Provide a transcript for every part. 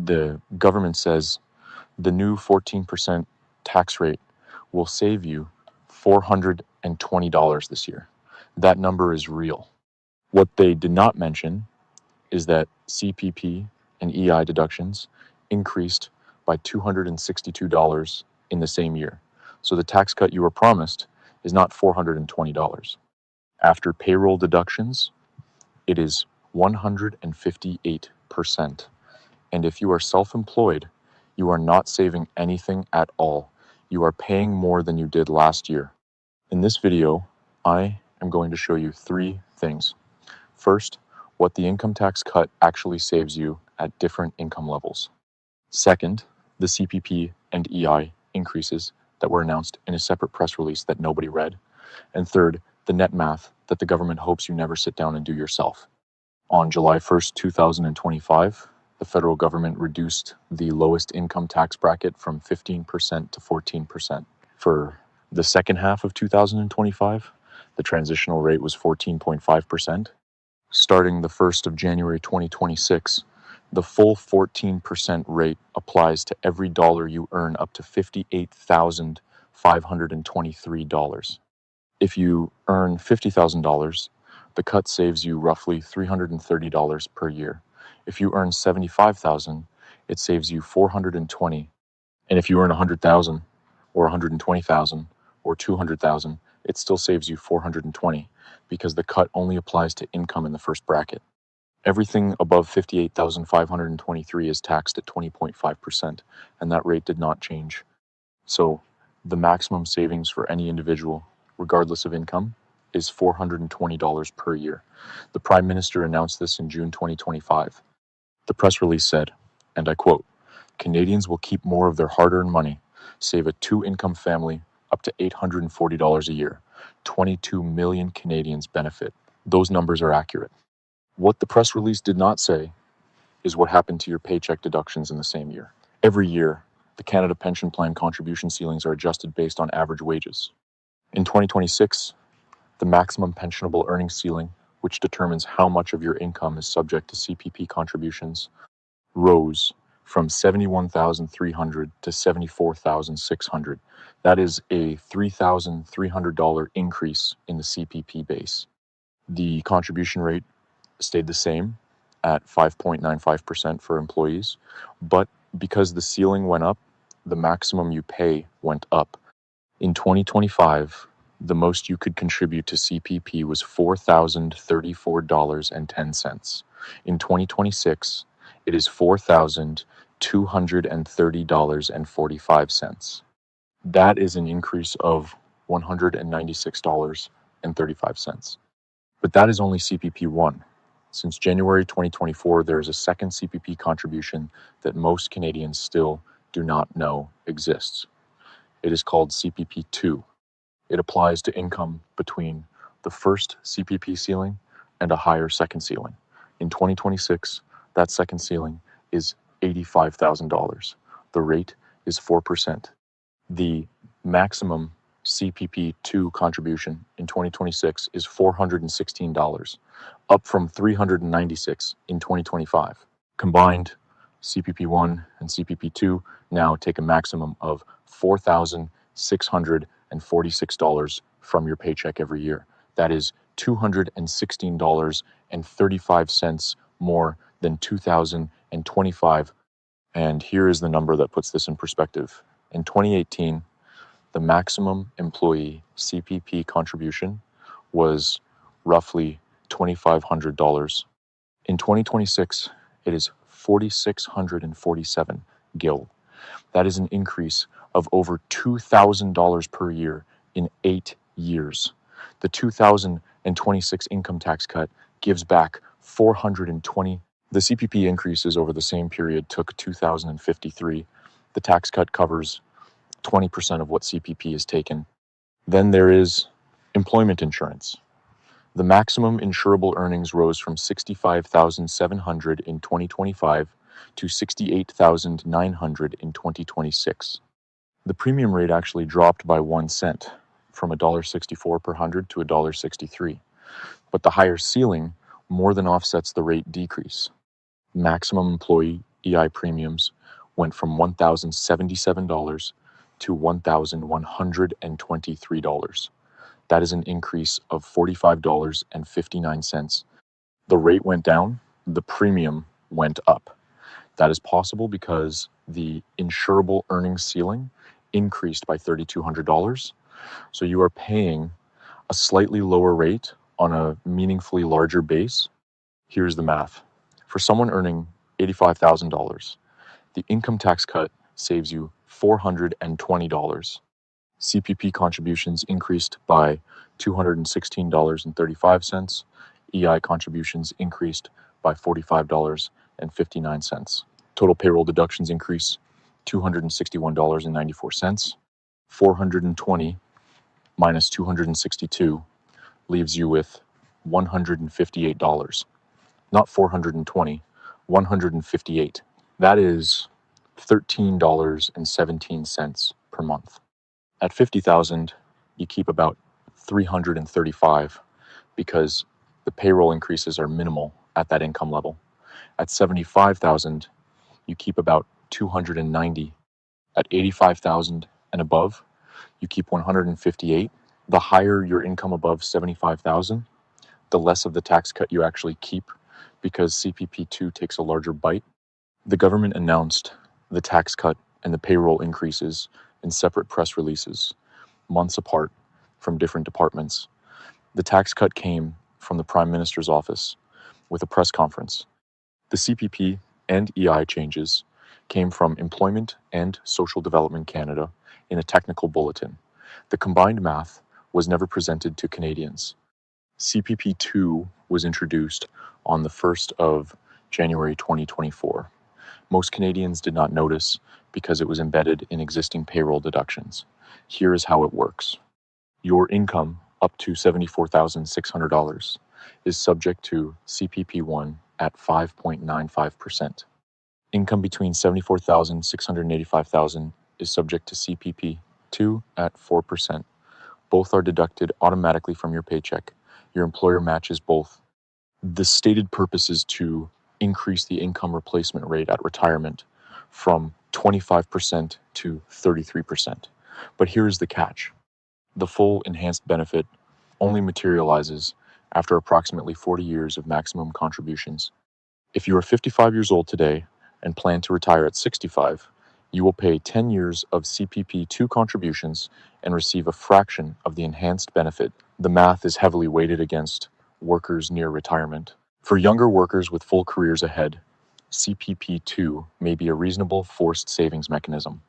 The government says the new 14% tax rate will save you $420 this year. That number is real. What they did not mention is that CPP and EI deductions increased by $262 in the same year. So the tax cut you were promised is not $420. After payroll deductions, it is 158%. And if you are self-employed, you are not saving anything at all. You are paying more than you did last year. In this video, I am going to show you 3 things. First, what the income tax cut actually saves you at different income levels. Second, the CPP and EI increases that were announced in a separate press release that nobody read. And third, the net math that the government hopes you never sit down and do yourself. On July 1st, 2025, the federal government reduced the lowest income tax bracket from 15% to 14%. For the second half of 2025, the transitional rate was 14.5%. Starting the 1st of January 2026, the full 14% rate applies to every dollar you earn up to $58,523. If you earn $50,000, the cut saves you roughly $330 per year. If you earn $75,000, it saves you $420. And if you earn $100,000 or $120,000 or $200,000, it still saves you $420 because the cut only applies to income in the first bracket. Everything above $58,523 is taxed at 20.5%, and that rate did not change. So the maximum savings for any individual, regardless of income, is $420 per year. The Prime Minister announced this in June 2025. The press release said, and I quote, "Canadians will keep more of their hard-earned money, save a 2-income family up to $840 a year. 22 million Canadians benefit." Those numbers are accurate. What the press release did not say is what happened to your paycheck deductions in the same year. Every year, the Canada Pension Plan contribution ceilings are adjusted based on average wages. In 2026, the maximum pensionable earnings ceiling, which determines how much of your income is subject to CPP contributions, rose from $71,300 to $74,600. That is a $3,300 increase in the CPP base. The contribution rate stayed the same at 5.95% for employees, but because the ceiling went up, the maximum you pay went up. In 2025, the most you could contribute to CPP was $4,034.10. In 2026, it is $4,230.45. That is an increase of $196.35. But that is only CPP 1. Since January 2024, there is a second CPP contribution that most Canadians still do not know exists. It is called CPP 2. It applies to income between the first CPP ceiling and a higher second ceiling. In 2026, that second ceiling is $85,000. The rate is 4%. The maximum CPP 2 contribution in 2026 is $416, up from $396 in 2025. Combined, CPP 1 and CPP 2 now take a maximum of $4,646 from your paycheck every year. That is $216.35 more than 2025. And here is the number that puts this in perspective. In 2018, the maximum employee CPP contribution was roughly $2,500. In 2026, it is $4,647 gil. That is an increase of over $2,000 per year in 8 years. The 2026 income tax cut gives back $420. The CPP increases over the same period took $2,053. The tax cut covers 20% of what CPP is taken. Then there is employment insurance. The maximum insurable earnings rose from $65,700 in 2025 to $68,900 in 2026. The premium rate actually dropped by 1 cent, from $1.64 per hundred to $1.63. But the higher ceiling more than offsets the rate decrease. Maximum employee EI premiums went from $1,077 to $1,123. That is an increase of $45.59. The rate went down, the premium went up. That is possible because the insurable earnings ceiling increased by $3,200. So you are paying a slightly lower rate on a meaningfully larger base. Here's the math. For someone earning $85,000, the income tax cut saves you $420. CPP contributions increased by $216.35. EI contributions increased by $45.59. Total payroll deductions increase $261.94. 420 minus 262 leaves you with $158. Not 420, 158. That is $13.17 per month. At 50,000, you keep about 335 because the payroll increases are minimal at that income level. At 75,000, you keep about 290. At 85,000 and above, you keep 158. The higher your income above 75,000, the less of the tax cut you actually keep because CPP2 takes a larger bite. The government announced the tax cut and the payroll increases in separate press releases, months apart from different departments. The tax cut came from the Prime Minister's office with a press conference. The CPP and EI changes came from Employment and Social Development Canada in a technical bulletin. The combined math was never presented to Canadians. CPP2 was introduced on the 1st of January 2024. Most Canadians did not notice because it was embedded in existing payroll deductions. Here is how it works. Your income up to $74,600 is subject to CPP1 at 5.95%. Income between $74,600 and $85,000 is subject to CPP2 at 4%. Both are deducted automatically from your paycheck. Your employer matches both. The stated purpose is to increase the income replacement rate at retirement from 25% to 33%. But here is the catch. The full enhanced benefit only materializes after approximately 40 years of maximum contributions. If you are 55 years old today and plan to retire at 65, you will pay 10 years of CPP2 contributions and receive a fraction of the enhanced benefit. The math is heavily weighted against workers near retirement. For younger workers with full careers ahead, CPP2 may be a reasonable forced savings mechanism.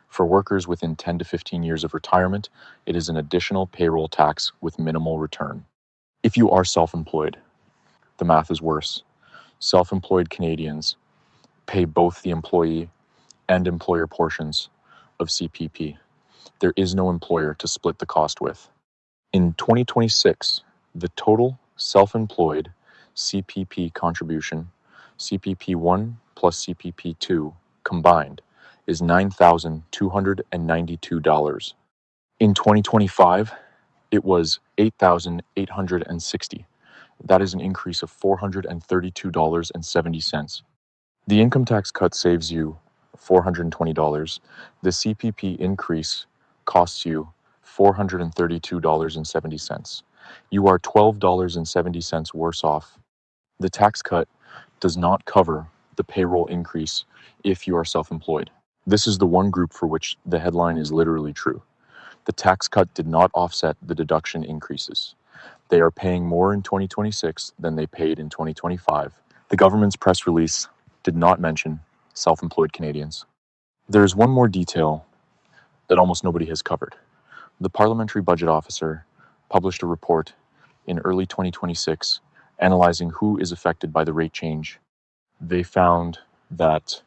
For workers within 10 to 15 years of retirement, it is an additional payroll tax with minimal return. If you are self-employed, the math is worse. Self-employed Canadians pay both the employee and employer portions of CPP. There is no employer to split the cost with. In 2026, the total self-employed CPP contribution, CPP1 plus CPP2 combined, is $9,292. In 2025, it was $8,860. That is an increase of $432.70. The income tax cut saves you $420. The CPP increase costs you $432.70. You are $12.70 worse off. The tax cut does not cover the payroll increase if you are self-employed. This is the one group for which the headline is literally true. The tax cut did not offset the deduction increases. They are paying more in 2026 than they paid in 2025. The government's press release did not mention self-employed Canadians. There is one more detail that almost nobody has covered. The Parliamentary Budget Officer published a report in early 2026 analyzing who is affected by the rate change. They found that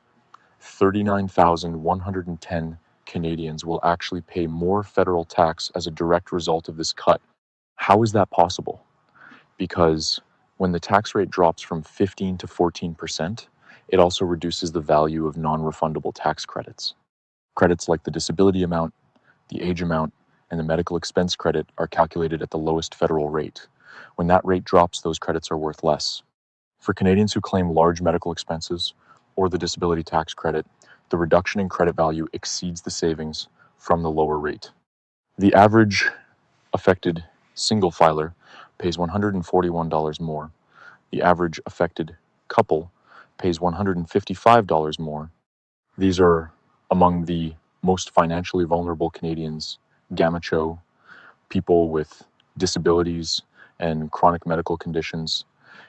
39,110 Canadians will actually pay more federal tax as a direct result of this cut. How is that possible? Because when the tax rate drops from 15 to 14%, it also reduces the value of non-refundable tax credits. Credits like the disability amount, the age amount, and the medical expense credit are calculated at the lowest federal rate. When that rate drops, those credits are worth less. For Canadians who claim large medical expenses or the disability tax credit, the reduction in credit value exceeds the savings from the lower rate. The average affected single filer pays $141 more. The average affected couple pays $155 more. These are among the most financially vulnerable Canadians: Gamacho, people with disabilities and chronic medical conditions.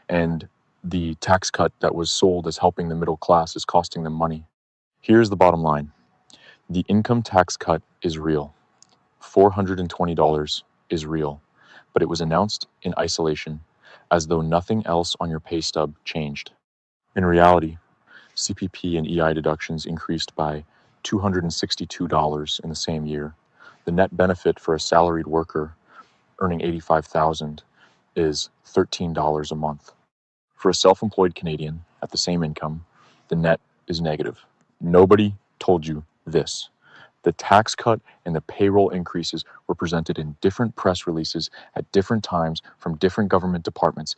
And the tax cut that was sold as helping the middle class is costing them money. Here's the bottom line: the income tax cut is real. $420 is real, but it was announced in isolation, as though nothing else on your pay stub changed. In reality, CPP and EI deductions increased by $262 in the same year. The net benefit for a salaried worker earning $85,000 is $13 a month. For a self-employed Canadian at the same income, the net is negative. Nobody told you this. The tax cut and the payroll increases were presented in different press releases at different times from different government departments.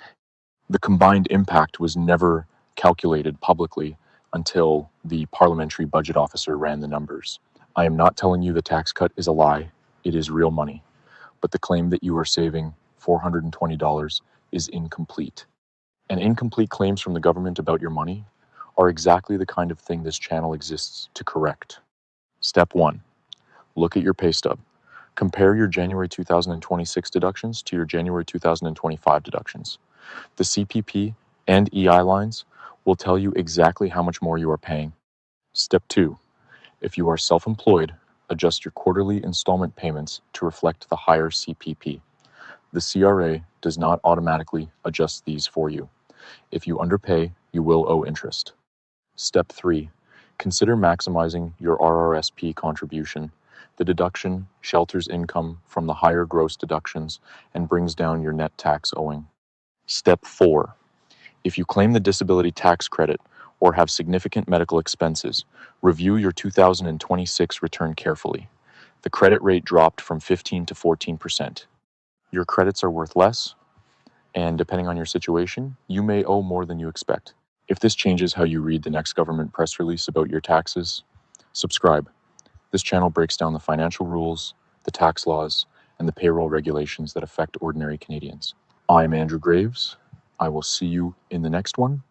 The combined impact was never calculated publicly until the parliamentary budget officer ran the numbers. I am not telling you the tax cut is a lie. It is real money. But the claim that you are saving $420 is incomplete. And incomplete claims from the government about your money are exactly the kind of thing this channel exists to correct. Step 1. Look at your pay stub. Compare your January 2026 deductions to your January 2025 deductions. The CPP and EI lines will tell you exactly how much more you are paying. Step 2. If you are self-employed, adjust your quarterly installment payments to reflect the higher CPP. The CRA does not automatically adjust these for you. If you underpay, you will owe interest. Step 3. Consider maximizing your RRSP contribution. The deduction shelters income from the higher gross deductions and brings down your net tax owing. Step 4. If you claim the disability tax credit or have significant medical expenses, review your 2026 return carefully. The credit rate dropped from 15 to 14%. Your credits are worth less, and depending on your situation, you may owe more than you expect. If this changes how you read the next government press release about your taxes, subscribe. This channel breaks down the financial rules, the tax laws, and the payroll regulations that affect ordinary Canadians. I'm Andrew Graves. I will see you in the next one.